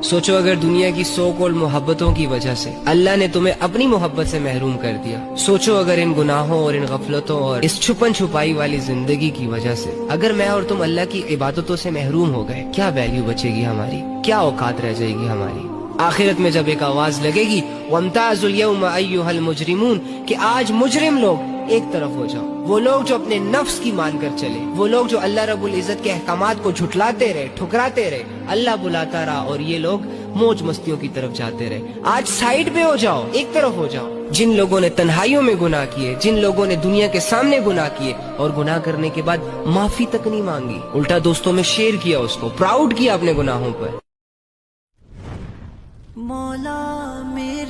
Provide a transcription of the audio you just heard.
سوچو اگر دنیا کی سو کول محبتوں کی وجہ سے اللہ نے تمہیں اپنی محبت سے محروم کر دیا، سوچو اگر ان گناہوں اور ان غفلتوں اور اس چھپن چھپائی والی زندگی کی وجہ سے اگر میں اور تم اللہ کی عبادتوں سے محروم ہو گئے، کیا ویلیو بچے گی ہماری، کیا اوقات رہ جائے گی ہماری؟ آخرت میں جب ایک آواز لگے گی وَامْتَازُوا الْيَوْمَ أَيُّهَا الْمُجْرِمُونَ کہ آج مجرم لوگ ایک طرف ہو جاؤ، وہ لوگ جو اپنے نفس کی مان کر چلے، وہ لوگ جو اللہ رب العزت کے احکامات کو جھٹلاتے رہے، ٹھکراتے رہے، اللہ بلاتا رہا اور یہ لوگ موج مستیوں کی طرف جاتے رہے، آج سائیڈ پہ ہو جاؤ، ایک طرف ہو جاؤ۔ جن لوگوں نے تنہائیوں میں گناہ کیے، جن لوگوں نے دنیا کے سامنے گناہ کیے اور گناہ کرنے کے بعد معافی تک نہیں مانگی، الٹا دوستوں میں شیئر کیا، اس کو پراؤڈ کیا اپنے گناہوں پر۔ مولا میں